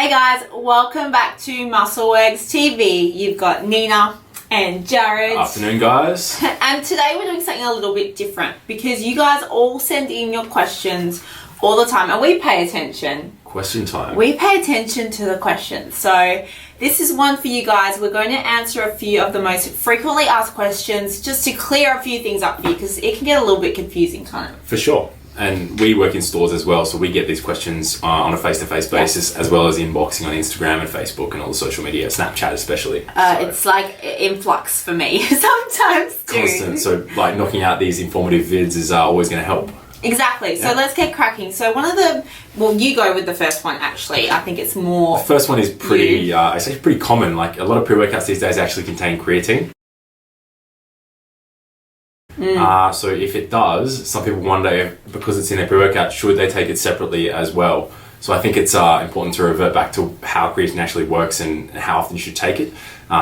Hey guys, welcome back to muscleworx TV. You've got Nina and Jarrod. Afternoon, guys. And today we're doing something a little bit different because you guys all send in your questions all the time and we pay attention. Question time. We pay attention to the questions. So this is one for you guys. We're going to answer a few of the most frequently asked questions just to clear a few things up for you because it can get a little bit confusing kind of. For sure. And we work in stores as well, so we get these questions on a face-to-face basis, as well as inboxing on Instagram and Facebook and all the social media, Snapchat especially. It's like influx for me sometimes too. Constant. So like knocking out these informative vids is always going to help. Exactly. So let's get cracking. So one of the, well, you go with the first one actually. I think it's more. The first one is pretty, it's actually pretty common. Like a lot of pre-workouts these days actually contain creatine. So if it does, some people wonder if, because it's in their pre-workout, should they take it separately as well? So I think it's important to revert back to how creatine actually works and how often you should take it.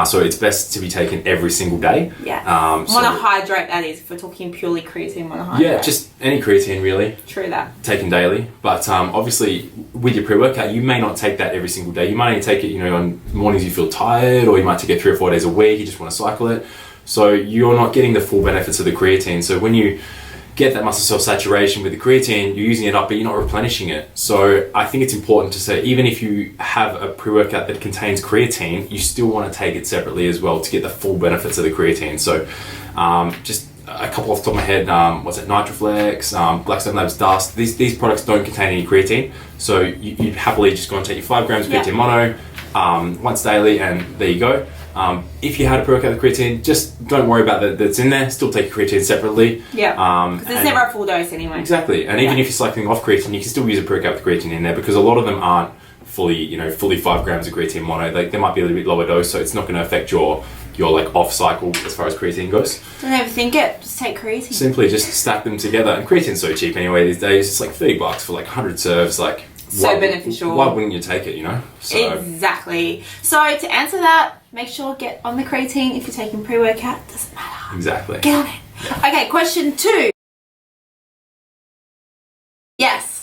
So it's best to be taken every single day. Yeah. Monohydrate, that is, if we're talking purely creatine monohydrate. Yeah, just any creatine really. True that. Taken daily. But obviously with your pre-workout, you may not take that every single day. You might only take it, on mornings you feel tired, or you might take it 3 or 4 days a week, you just want to cycle it. So you're not getting the full benefits of the creatine. So when you get that muscle cell saturation with the creatine, you're using it up, but you're not replenishing it. So I think it's important to say, even if you have a pre-workout that contains creatine, you still want to take it separately as well to get the full benefits of the creatine. So just a couple off the top of my head, Nitroflex, Blackstone Labs Dust, these products don't contain any creatine. So you'd happily just go and take your 5 grams of creatine mono once daily, and there you go. If you had a pre-workout with creatine, just don't worry about that it's in there. Still take your creatine separately. Yeah. Because it's never a full dose anyway. Exactly. And even if you're cycling off creatine, you can still use a pre-workout with creatine in there, because a lot of them aren't fully 5 grams of creatine mono. They might be a little bit lower dose, so it's not going to affect your like off cycle as far as creatine goes. Don't overthink it. Just take creatine. Simply just stack them together. And creatine's so cheap anyway these days. It's like $30 for like 100 serves. Like, so beneficial. Why wouldn't you take it, So, exactly. So to answer that, make sure get on the creatine. If you're taking pre-workout, doesn't matter. Exactly. Get on it. Yeah. Okay, question 2. Yes.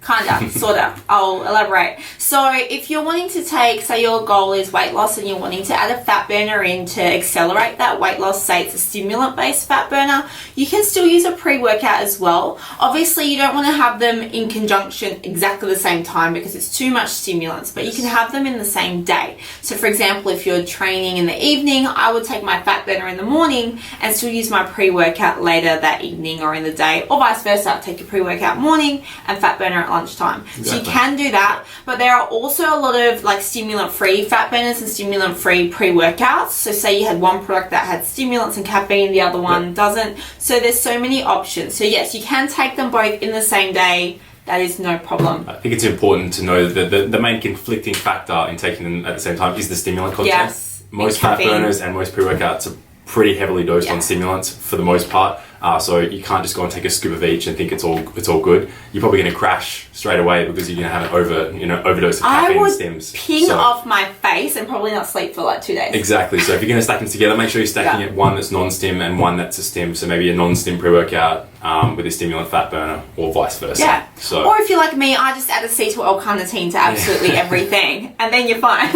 Kinda, sorta. I'll elaborate. So if you're wanting to take, say your goal is weight loss and you're wanting to add a fat burner in to accelerate that weight loss, say it's a stimulant-based fat burner, you can still use a pre-workout as well. Obviously, you don't want to have them in conjunction exactly the same time because it's too much stimulants, but you can have them in the same day. So for example, if you're training in the evening, I would take my fat burner in the morning and still use my pre-workout later that evening or in the day, or vice versa. Take your pre-workout morning and fat burner at lunchtime. Exactly. So you can do that, but there are also a lot of like stimulant-free fat burners and stimulant-free pre-workouts. So say you had one product that had stimulants and caffeine, the other one doesn't. So there's so many options. So yes, you can take them both in the same day. That is no problem. I think it's important to know that the main conflicting factor in taking them at the same time is the stimulant content. Yes. Most fat burners and most pre-workouts are pretty heavily dosed on stimulants for the most part. So you can't just go and take a scoop of each and think it's all good. You're probably going to crash straight away because you're going to have an overdose of caffeine and stims. Ping off my face and probably not sleep for like 2 days. Exactly. So if you're going to stack them together, make sure you're stacking it one that's non-stim and one that's a stim. So maybe a non-stim pre-workout with a stimulant fat burner, or vice versa. Yeah. So, or if you're like me, I just add a C2L-carnitine to absolutely everything, and then you're fine.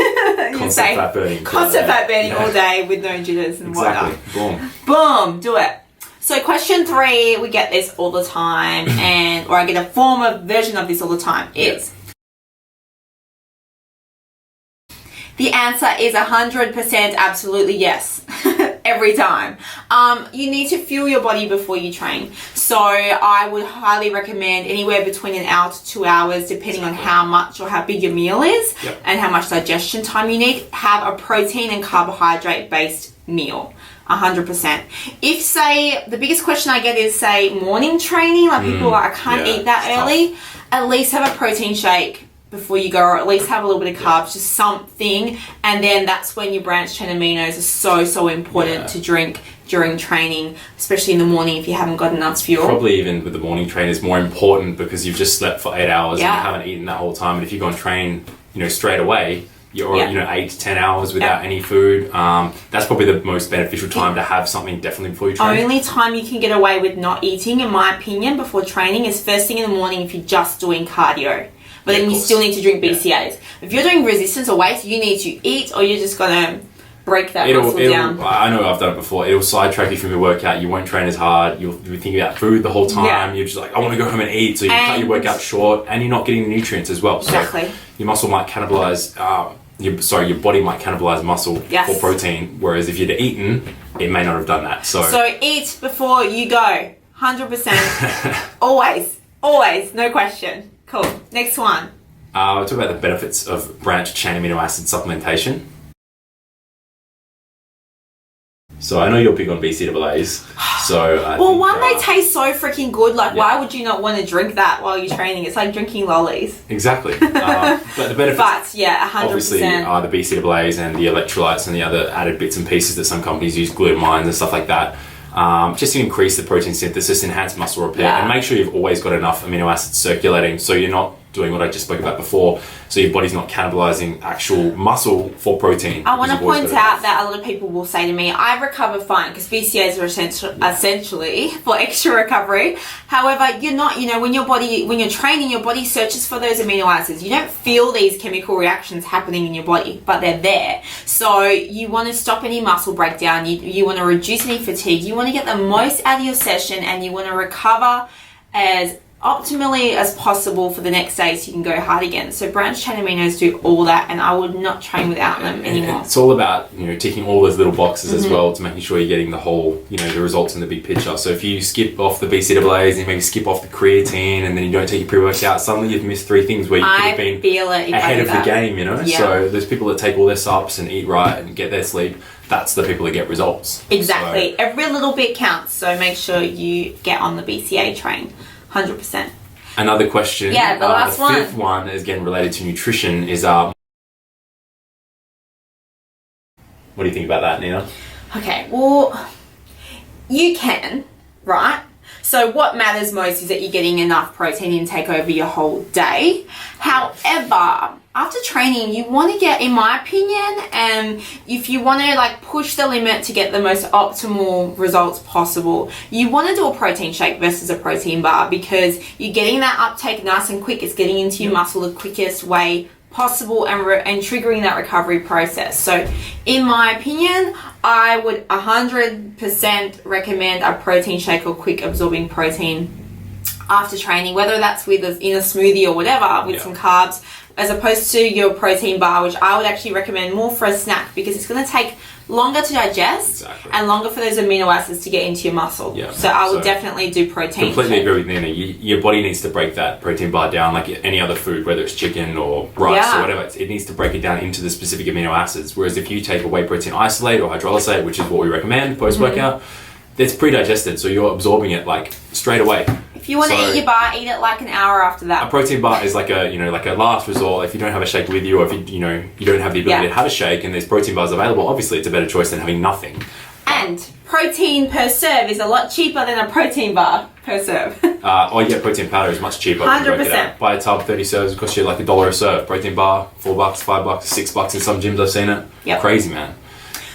Constant fat burning. Constant fat burning all day with no jitters and whatnot. Boom. Boom. Do it. So question 3, we get this all the time, or I get a version of this all the time, is the answer is 100% absolutely yes. Every time. You need to fuel your body before you train. So I would highly recommend anywhere between an hour to 2 hours, depending on how much or how big your meal is and how much digestion time you need. Have a protein and carbohydrate based meal. 100%. If say, the biggest question I get is say morning training, like people are like, I can't eat that early, at least have a protein shake before you go, or at least have a little bit of carbs, just something, and then that's when your branched chain aminos are so important to drink during training, especially in the morning if you haven't got enough fuel. Probably even with the morning train is more important because you've just slept for 8 hours and you haven't eaten that whole time. And if you go and train, straight away, you're 8 to 10 hours without any food. That's probably the most beneficial time to have something definitely before you train. Only time you can get away with not eating, in my opinion, before training is first thing in the morning if you're just doing cardio. but Yeah, then of you course. still need to drink BCAAs. If you're doing resistance or weights, you need to eat, or you're just gonna break that muscle down. I know I've done it before. It'll sidetrack you from your workout. You won't train as hard. You'll be thinking about food the whole time. Yeah. You're just like, I want to go home and eat. So you cut your workout short, and you're not getting the nutrients as well. Exactly. So your muscle might cannibalize. Your body might cannibalize muscle Yes. for protein. Whereas if you'd eaten, it may not have done that. So eat before you go. 100%. Always, no question. Cool. Next one. We'll talk about the benefits of branched chain amino acid supplementation. So I know you're big on BCAAs. So they taste so freaking good. Like, why would you not want to drink that while you're training? It's like drinking lollies. Exactly. But the benefits, But yeah, 100%. obviously, are the BCAAs and the electrolytes and the other added bits and pieces that some companies use, glutamines and stuff like that. Just to increase the protein synthesis, enhance muscle repair, and make sure you've always got enough amino acids circulating, so you're not doing what I just spoke about before, so your body's not cannibalizing actual muscle for protein. I want to point out that a lot of people will say to me, I recover fine, because BCAAs are essentially for extra recovery. However, you're not, when you're training, your body searches for those amino acids. You don't feel these chemical reactions happening in your body, but they're there. So you want to stop any muscle breakdown, you want to reduce any fatigue, you want to get the most out of your session, and you want to recover as optimally as possible for the next day so you can go hard again. So branched chain aminos do all that, and I would not train without them anymore. It's all about ticking all those little boxes as well, to making sure you're getting the whole the results in the big picture. So if you skip off the BCAAs and maybe skip off the creatine, and then you don't take your pre-workout, suddenly you've missed 3 things where you could have been ahead of the game. Yeah. So there's people that take all their subs and eat right and get their sleep. That's the people that get results. Exactly. So every little bit counts. So make sure you get on the BCAA train. 100%. Another question. Yeah, the last one. The 5th one is again related to nutrition. Is what do you think about that, Nina? Okay, well, you can, right? So what matters most is that you're getting enough protein intake over your whole day. However, after training, you want to get, in my opinion, if you want to push the limit to get the most optimal results possible, you want to do a protein shake versus a protein bar, because you're getting that uptake nice and quick. It's getting into your muscle the quickest way possible and triggering that recovery process. So in my opinion, I would 100% recommend a protein shake or quick absorbing protein after training, whether that's in a smoothie or whatever, with some carbs, as opposed to your protein bar, which I would actually recommend more for a snack, because it's going to take longer to digest and longer for those amino acids to get into your muscle. Yeah. So I would definitely do protein. Completely agree with Nina. Your body needs to break that protein bar down like any other food, whether it's chicken or rice or whatever. It needs to break it down into the specific amino acids. Whereas if you take a whey protein isolate or hydrolysate, which is what we recommend post-workout, it's pre-digested, so you're absorbing it straight away. If you want to eat your bar, eat it an hour after that. A protein bar is like a last resort. If you don't have a shake with you, or if you don't have the ability to have a shake and there's protein bars available, obviously it's a better choice than having nothing. And protein per serve is a lot cheaper than a protein bar per serve. Protein powder is much cheaper. 100%. Buy a tub, 30 serves, it costs you $1 a serve. Protein bar, $4, $5, $6 in some gyms I've seen it. Yep. Crazy, man.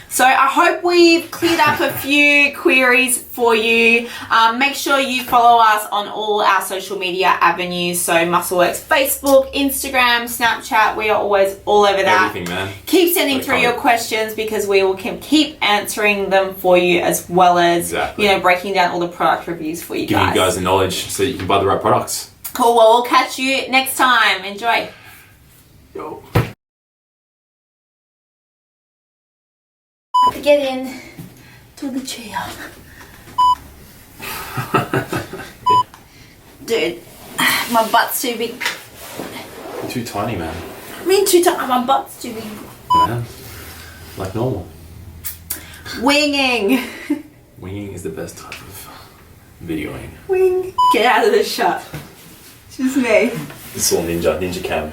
So I hope we've cleared up a few queries for you. Make sure you follow us on all our social media avenues. So muscleworx, Facebook, Instagram, Snapchat. We are always all over that. Everything, man. Keep sending through your questions, because we will keep answering them for you, as well as breaking down all the product reviews for you guys. Giving you guys the knowledge so you can buy the right products. Cool. Well, we'll catch you next time. Enjoy. Yo. Get in to the chair. Dude, my butt's too big. You're too tiny, man. I mean, too tiny. My butt's too big. Man, like normal. Winging. Winging is the best type of videoing. Wing. Get out of the shot. It's just me. It's all ninja cam.